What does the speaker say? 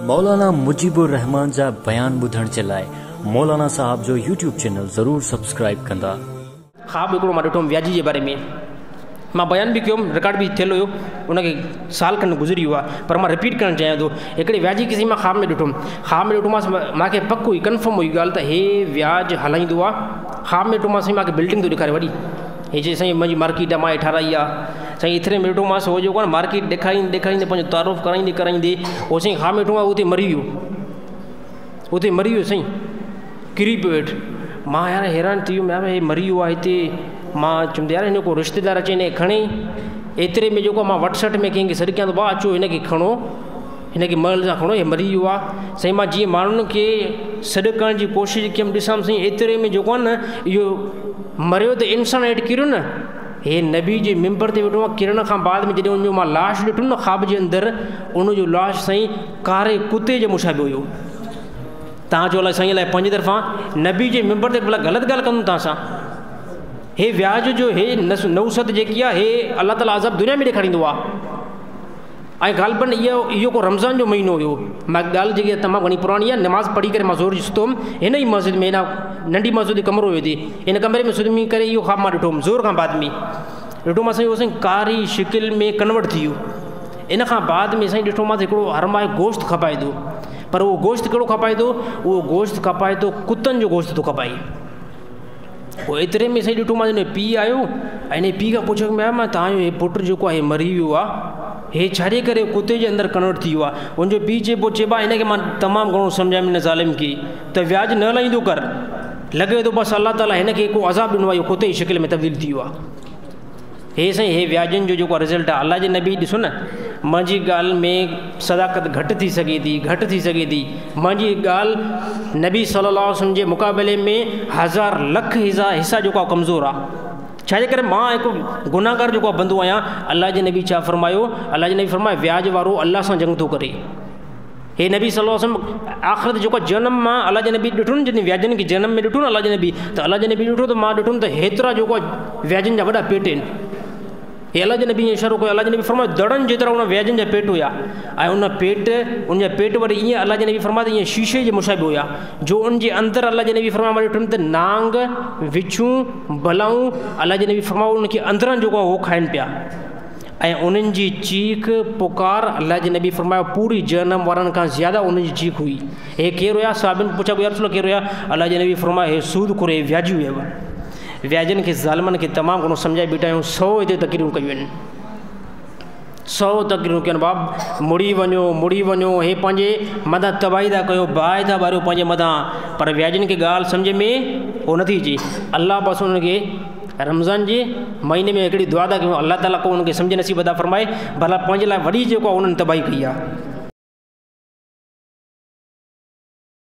मौलाना मुजीबुर रहमान जा बयान बुधण चे लाइ मौलाना साहब जो यूट्यूब चैनल ज़रूर सब्सक्राइब कंदा। ख़्वाब हिकिड़ो मां ॾिठो व्याजी जे बारे में, मां बयान भी कयो, रिकॉर्ड भी थियल हुयो, उनखे साल खनि गुज़री वियो आहे, पर मां रिपीट करणु चाहियां थो। हिकिड़े व्याजी किसी मां ख़्वाब में ॾिठोमांसि, मूंखे पक हुई, कंफर्म हुई ॻाल्हि त हे व्याज हलाईंदो आहे। ख़्वाब में ॾिठोमांसि, मूंखे बिल्डिंग थो ॾेखारे वॾी, हे चई साईं मुंहिंजी मार्केट मां ठाराई आहे साईं। एतिरे में ॾिठोमांसि हो जेको आहे मार्केट ॾेखारींदे पंहिंजो तारुफ़ कराईंदे उहो साईं ख़्वाब में ॾिठो आहे उते मरी वियो साईं, किरी पियो हेठि। मां यार हैरान थी वियुमि, यार हे मरी वियो आहे हिते। मां चवंदो यार हिन को रिश्तेदार अचे हिन खणे। एतिरे में जेको मां व्हाट्सएप में कंहिंखे सॾु कयां थो, भाउ अचो हिनखे खणो, हिनखे महल सां खणो, हे मरी वियो आहे साईं। मां जीअं माण्हुनि खे सॾु करण जी कोशिशि कयमि, ॾिसां साईं एतिरे में जेको आहे न इहो मरियो त इंसान हेठि किरियो न, हे नबी जे मिंबर ते वेठो आहे। किरण खां बाद में जॾहिं उनजो मां लाश ॾिठुमि न ख़्वाब जे अंदरि, उनजो लाश साईं कारे कुते जे मुशाबे हुयो। तव्हां चयो अलाए साईं अलाए पंहिंजी तरफ़ां नबी जे मिंबर ते भला ग़लति ॻाल्हि कंदुमि तव्हां सां। हे व्याज जो हे नौसत जेकी आहे, हे अलाह ताला अज़ाब दुनिया में ॾेखारींदो आहे। ऐं ग़ालिबन इहो को रमज़ान जो महीनो हुयो। मां ॻाल्हि जेकी तमामु घणी पुराणी आहे, नमाज़ पढ़ी करे मां ज़ोर सुतुमि हिन ई मस्जिद में, नंढी मस्जिद कमरो हुयो थी, हिन कमरे में सुम्ही करे इहो ख़्वाब मां ॾिठोमि। ज़ोर खां बाद में ॾिठोमांसि साईं, साईं कारी शिकिल में कन्वर्ट थी वियो। इन खां बाद में साईं ॾिठोमांसि हिकिड़ो हरमाए गोश्त खपाए थो, पर उहो गोश्त कहिड़ो खपाए थो, उहो गोश्त खपाए थो कुतनि जो गोश्त थो खपाए। पोइ एतिरे में साईं ॾिठोमांसि हिन पीउ आयो ऐं हिन पीउ खां पुछियो मां तव्हांजो हे पुटु जेको आहे मरी वियो आहे, हे छाजे करे कुते जे अंदरि कन्वर्ट थी वियो आहे। उनजो पीउ चइबो हिनखे मां तमामु घणो सम्झायमि हिन ज़ालिम खे त व्याज न हलाईंदो कर, लॻे थो बसि अलाह ताला हिनखे को अज़ाब ॾिनो आहे, इहो कुते जी शिकिल में तब्दील थी वियो आहे। हे साईं हे व्याजनि जो जेको रिज़ल्ट आहे। अलाह जे नबी ॾिसो न, मुंहिंजी ॻाल्हि में सदाकत घटि थी सघे थी। मुंहिंजी ॻाल्हि नबी सल्लल्लाहु अलैहि वसल्लम जे मुक़ाबले में हज़ार लख हिसा जेको आहे कमज़ोर आहे। छाजे करे मां हिकु गुनाहगार जेको आहे बंदो आहियां। अलाह जे नबी छा फरमायो, अलाह जे नबी फरमायो व्याज वारो अलाह सां जंग थो करे। हे नबी सल्लल्लाहु अलैहि वसल्लम आख़िरत जेको जनम मां अलाह जे नबी ॾिठो न, जॾहिं व्याजनि खे जनम में ॾिठो न अलाह जे नबी, त अलाह जे नबी ॾिठो त मां ॾिठुमि त हेतिरा जेको आहे व्याजनि जा वॾा पेट आहिनि। हे अलाह जे नबी इशारो कयो, अलाह जे नबी फरमायो दड़नि जेतिरा उन व्याजनि जा पेट हुया, ऐं उनजा पेट वरी ईअं अलाह जे नबी फरमायो त ईअं शीशे जे मुशाबे हुया, जो उनजे अंदरि अलाह जे नबी फरमायो मां ॾिठुमि त नांग विछूं बलाऊं अलाह जे नबी फरमायो उनखे अंदरां जेको आहे उहो खाइनि पिया। ऐं उन्हनि जी चीख पुकार अलाह जे नबी फरमायो पूरी जहन्नम वारनि खां ज़्यादा उनजी चीख हुई। हे केरु हुया? साहिबनि पुछा या रसूल केरु हुया? अलाह जे नबी फरमायो हे सूदखोर, हे व्याजी हुयव। व्याजनि खे ज़ालिमनि खे तमामु घणो सम्झाए बीठा आहियूं। 100 हिते तक़रीरूं कयूं आहिनि, 100 तक़रीरूं कयूं। बाब मुड़ी वञो, हे पंहिंजे मथां तबाही था कयो, बाहि था ॿारियो पंहिंजे मथां, पर व्याजनि खे ॻाल्हि सम्झ में उहो नथी अचे। अलाह बसि उनखे रमज़ान जे महीने में हिकिड़ी दुआ था कयूं, अलाह ताला को उनखे सम्झ नसीब अदा फरमाए, भला पंहिंजे लाइ वॾी जेको आहे उन्हनि तबाही कई आहे।